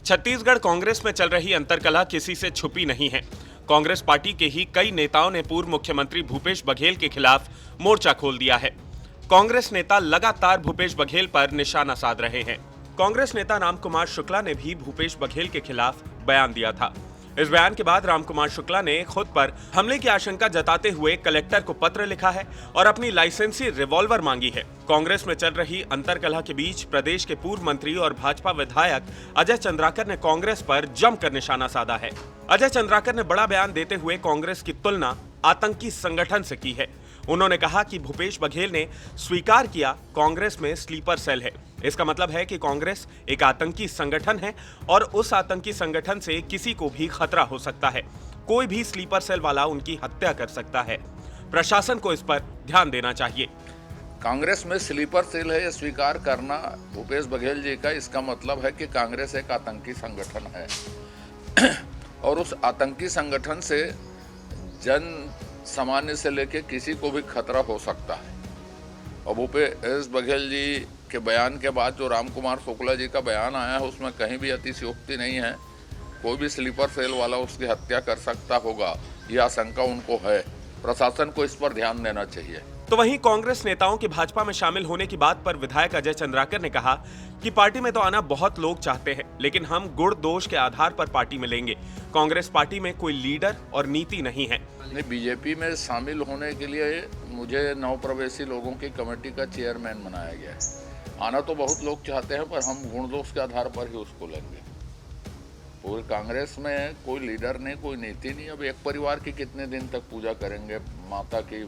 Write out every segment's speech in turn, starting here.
छत्तीसगढ़ कांग्रेस में चल रही अंतर्कलह किसी से छुपी नहीं है। कांग्रेस पार्टी के ही कई नेताओं ने पूर्व मुख्यमंत्री भूपेश बघेल के खिलाफ मोर्चा खोल दिया है। कांग्रेस नेता लगातार भूपेश बघेल पर निशाना साध रहे हैं। कांग्रेस नेता रामकुमार शुक्ला ने भी भूपेश बघेल के खिलाफ बयान दिया था। इस बयान के बाद रामकुमार शुक्ला ने खुद पर हमले की आशंका जताते हुए कलेक्टर को पत्र लिखा है और अपनी लाइसेंसी रिवॉल्वर मांगी है। कांग्रेस में चल रही अंतर्कलह के बीच प्रदेश के पूर्व मंत्री और भाजपा विधायक अजय चंद्राकर ने कांग्रेस पर जमकर निशाना साधा है। अजय चंद्राकर ने बड़ा बयान देते हुए कांग्रेस की तुलना आतंकी संगठन से की है। उन्होंने कहा कि भूपेश बघेल ने स्वीकार किया कांग्रेस में स्लीपर सेल है। इसका मतलब है कि कांग्रेस एक आतंकी संगठन है और उस आतंकी संगठन से किसी को भी खतरा हो सकता है। कोई भी स्लीपर सेल वाला उनकी हत्या कर सकता है। प्रशासन को इस पर ध्यान देना चाहिए। कांग्रेस में स्लीपर सेल है, यह स्वीकार करना भूपेश बघेल जी का, इसका मतलब है कि कांग्रेस एक आतंकी संगठन है और उस आतंकी संगठन से जन सामान्य से लेके किसी को भी खतरा हो सकता है। और भूपेश बघेल जी के बयान के बाद जो रामकुमार शुक्ला जी का बयान आया है उसमें कहीं भी अतिशयोक्ति नहीं है। कोई भी स्लीपर सेल वाला उसकी हत्या कर सकता होगा, यह आशंका उनको है। प्रशासन को इस पर ध्यान देना चाहिए। तो वहीं कांग्रेस नेताओं के भाजपा में शामिल होने की बात पर विधायक अजय चंद्राकर ने कहा कि पार्टी में तो आना बहुत लोग चाहते हैं, लेकिन हम गुण दोष के आधार पर पार्टी में लेंगे। कांग्रेस पार्टी में कोई लीडर और नीति नहीं है। बीजेपी में शामिल होने के लिए मुझे नवप्रवेशी लोगों की कमेटी का चेयरमैन बनाया गया है। आना तो बहुत लोग चाहते हैं, पर हम गुण दोष के आधार पर ही उसको लेंगे। पूरे कांग्रेस में कोई लीडर नहीं, कोई नीति नहीं। अब एक परिवार की कितने दिन तक पूजा करेंगे? माता की,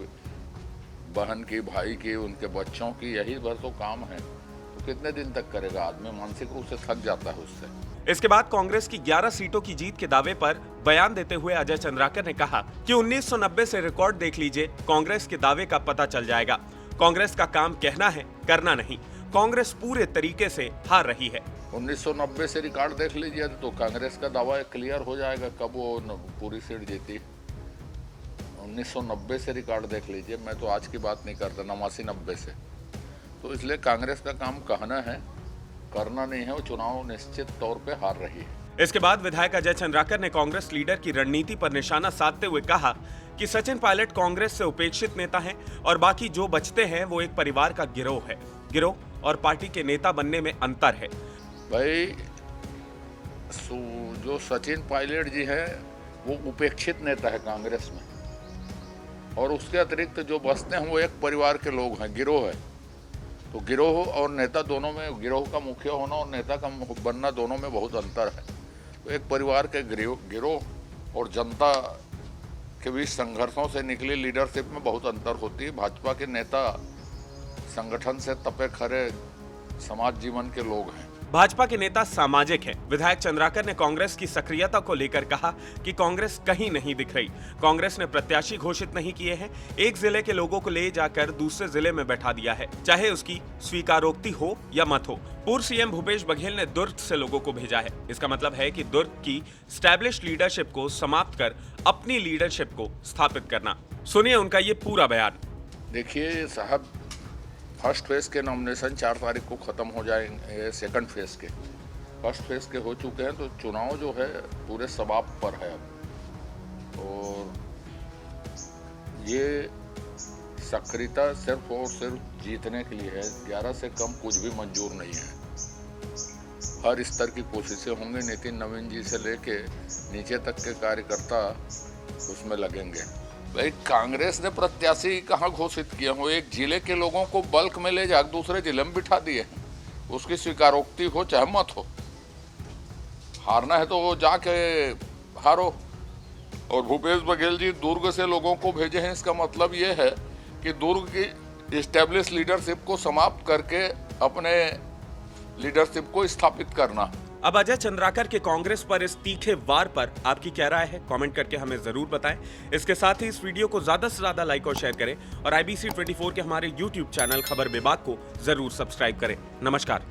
बहन की, भाई की, उनके बच्चों की, यही भर तो काम है। तो कितने दिन तक करेगा आदमी? मानसिक रूप से थक जाता है उससे। इसके बाद कांग्रेस की 11 सीटों की जीत के दावे पर बयान देते हुए अजय चंद्राकर ने कहा कि 1990 से रिकॉर्ड देख लीजिए, कांग्रेस के दावे का पता चल जाएगा। कांग्रेस का काम कहना है, करना नहीं। कांग्रेस पूरे तरीके से हार रही है। 1990 से रिकॉर्ड देख लीजिए तो कांग्रेस का दावा क्लियर हो जाएगा कब वो पूरी सीट जीती। 1990 से रिकॉर्ड देख लीजिए, मैं तो आज की बात नहीं करता, 89-90 से। तो इसलिए कांग्रेस का काम कहना है, करना नहीं है। वो चुनाव निश्चित तौर पे हार रही है। इसके बाद विधायक अजय चंद्राकर ने कांग्रेस लीडर की रणनीति पर निशाना साधते हुए कहा कि सचिन पायलट कांग्रेस से उपेक्षित नेता हैं और बाकी जो बचते हैं वो एक परिवार का गिरोह है। गिरोह और पार्टी के नेता बनने में अंतर है। भाई, जो सचिन पायलट जी हैं वो उपेक्षित नेता है कांग्रेस में, और उसके अतिरिक्त जो बचते हैं वो एक परिवार के लोग हैं, गिरोह है। तो गिरोह और नेता दोनों में, गिरोह का मुखिया होना और नेता का बनना दोनों में बहुत अंतर है। तो एक परिवार के गिरोह और जनता के बीच संघर्षों से निकली लीडरशिप में बहुत अंतर होती है। भाजपा के नेता संगठन से तपे खरे समाज जीवन के लोग हैं। भाजपा के नेता सामाजिक हैं। विधायक चंद्राकर ने कांग्रेस की सक्रियता को लेकर कहा कि कांग्रेस कहीं नहीं दिख रही। कांग्रेस ने प्रत्याशी घोषित नहीं किए हैं। एक जिले के लोगों को ले जाकर दूसरे जिले में बैठा दिया है, चाहे उसकी स्वीकारोक्ति हो या मत हो। पूर्व सीएम भूपेश बघेल ने दुर्ग से लोगों को भेजा है। इसका मतलब है कि दुर्ग की स्टैब्लिश लीडरशिप को समाप्त कर अपनी लीडरशिप को स्थापित करना। सुनिए उनका ये पूरा बयान। देखिए साहब, फर्स्ट फेज के नॉमिनेशन 4 तारीख को ख़त्म हो जाएंगे। सेकंड फेज के, फर्स्ट फेज के हो चुके हैं। तो चुनाव जो है पूरे समाप्त पर है अब। और ये सक्रियता सिर्फ और सिर्फ जीतने के लिए है। 11 से कम कुछ भी मंजूर नहीं है। हर स्तर की कोशिशें होंगी। नितिन नवीन जी से लेके नीचे तक के कार्यकर्ता उसमें लगेंगे। भाई, कांग्रेस ने प्रत्याशी कहाँ घोषित किया हो? एक जिले के लोगों को बल्क में ले जा दूसरे जिले में बिठा दिए। उसकी स्वीकारोक्ति हो चाहे मत हो, हारना है तो वो जाके हारो। और भूपेश बघेल जी दुर्ग से लोगों को भेजे हैं। इसका मतलब ये है कि दुर्ग की एस्टेब्लिश लीडरशिप को समाप्त करके अपने लीडरशिप को स्थापित करना। अब अजय चंद्राकर के कांग्रेस पर इस तीखे वार पर आपकी क्या राय है? कमेंट करके हमें जरूर बताएं। इसके साथ ही इस वीडियो को ज्यादा से ज्यादा लाइक और शेयर करें और IBC 24 के हमारे YouTube चैनल खबर विभाग को जरूर सब्सक्राइब करें। नमस्कार।